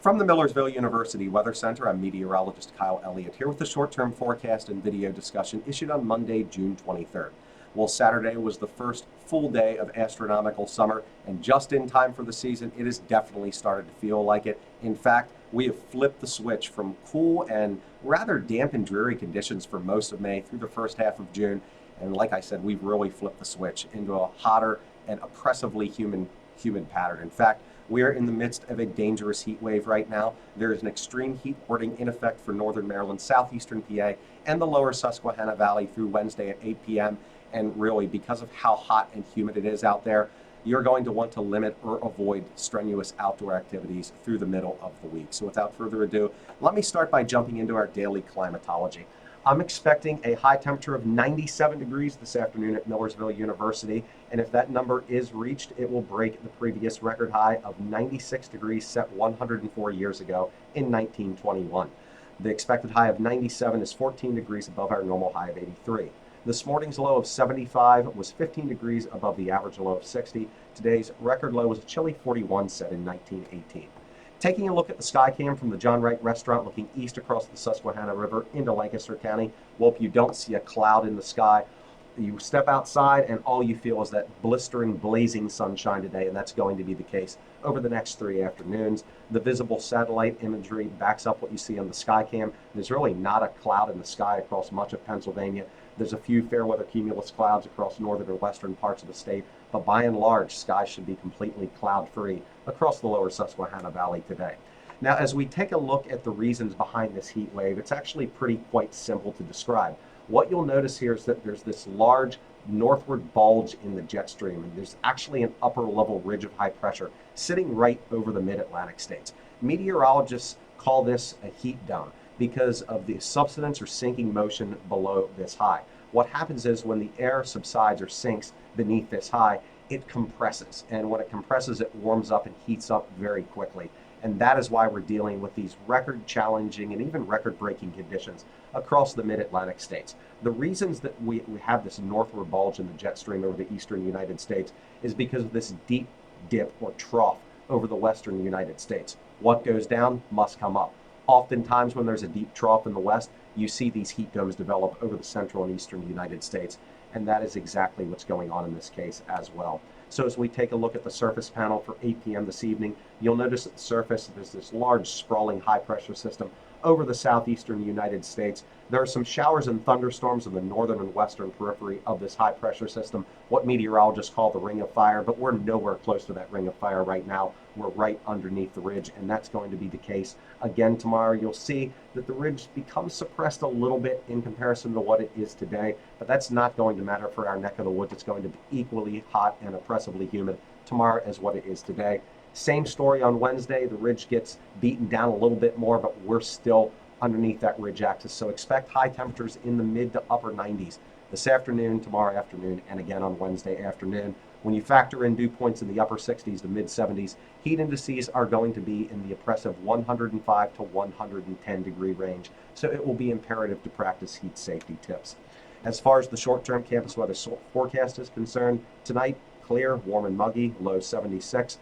From the Millersville University Weather Center, I'm meteorologist Kyle Elliott here with the short-term forecast and video discussion issued on Monday, June 23rd. Well, Saturday was the first full day of astronomical summer, and just in time for the season, it has definitely started to feel like it. In fact, we have flipped the switch from cool and rather damp and dreary conditions for most of May through the first half of June, and like I said, we've really flipped the switch into a hotter and oppressively humid pattern. In fact, we are in the midst of a dangerous heat wave right now. There is an extreme heat warning in effect for northern Maryland, southeastern PA, and the lower Susquehanna Valley through Wednesday at 8 p.m. And really, because of how hot and humid it is out there, you're going to want to limit or avoid strenuous outdoor activities through the middle of the week. So without further ado, let me start by jumping into our daily climatology. I'm expecting a high temperature of 97 degrees this afternoon at Millersville University, and if that number is reached, it will break the previous record high of 96 degrees set 104 years ago in 1921. The expected high of 97 is 14 degrees above our normal high of 83. This morning's low of 75 was 15 degrees above the average low of 60. Today's record low was a chilly 41 set in 1918. Taking a look at the sky cam from the John Wright restaurant looking east across the Susquehanna River into Lancaster County, well, if you don't see a cloud in the sky, you step outside and all you feel is that blistering, blazing sunshine today, and that's going to be the case over the next 3 afternoons. The visible satellite imagery backs up what you see on the sky cam. There's really not a cloud in the sky across much of Pennsylvania. There's a few fair weather cumulus clouds across northern and western parts of the state, but by and large, skies should be completely cloud-free across the lower Susquehanna Valley today. Now, as we take a look at the reasons behind this heat wave, it's actually quite simple to describe. What you'll notice here is that there's this large northward bulge in the jet stream, and there's actually an upper level ridge of high pressure sitting right over the mid-Atlantic states. Meteorologists call this a heat dome because of the subsidence or sinking motion below this high. What happens is when the air subsides or sinks beneath this high, it compresses. And when it compresses, it warms up and heats up very quickly. And that is why we're dealing with these record challenging and even record breaking conditions across the mid-Atlantic states. The reasons that we have this northward bulge in the jet stream over the eastern United States is because of this deep dip or trough over the western United States. What goes down must come up. Oftentimes when there's a deep trough in the west, you see these heat domes develop over the central and eastern United States, and that is exactly what's going on in this case as well. So as we take a look at the surface panel for 8 p.m. this evening, you'll notice at the surface there's this large sprawling high pressure system over the southeastern United States. There are some showers and thunderstorms in the northern and western periphery of this high pressure system, what meteorologists call the ring of fire, but we're nowhere close to that ring of fire right now. We're right underneath the ridge, and that's going to be the case again tomorrow. You'll see that the ridge becomes suppressed a little bit in comparison to what it is today, but that's not going to matter for our neck of the woods. It's going to be equally hot and oppressively humid tomorrow as what it is today. Same story on Wednesday. The ridge gets beaten down a little bit more, but we're still underneath that ridge axis. So expect high temperatures in the mid to upper 90s this afternoon, tomorrow afternoon, and again on Wednesday afternoon. When you factor in dew points in the upper 60s to mid 70s, heat indices are going to be in the oppressive 105 to 110 degree range. So it will be imperative to practice heat safety tips. As far as the short-term campus weather forecast is concerned, tonight, clear, warm and muggy, low 76.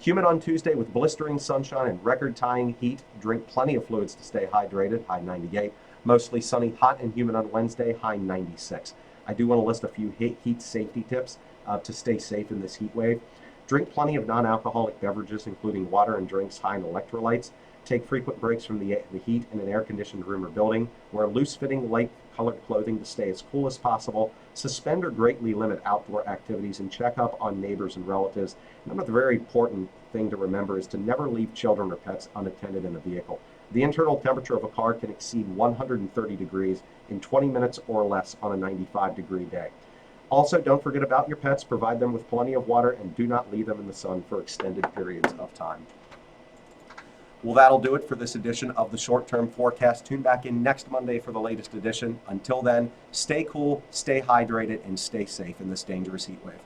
Humid on Tuesday with blistering sunshine and record-tying heat. Drink plenty of fluids to stay hydrated, high 98. Mostly sunny, hot and humid on Wednesday, high 96. I do want to list a few heat safety tips to stay safe in this heat wave. Drink plenty of non-alcoholic beverages, including water and drinks high in electrolytes. Take frequent breaks from the heat in an air-conditioned room or building. Wear loose-fitting, light-colored clothing to stay as cool as possible. Suspend or greatly limit outdoor activities and check up on neighbors and relatives. Another very important thing to remember is to never leave children or pets unattended in a vehicle. The internal temperature of a car can exceed 130 degrees in 20 minutes or less on a 95-degree day. Also, don't forget about your pets. Provide them with plenty of water and do not leave them in the sun for extended periods of time. Well, that'll do it for this edition of the short-term forecast. Tune back in next Monday for the latest edition. Until then, stay cool, stay hydrated, and stay safe in this dangerous heat wave.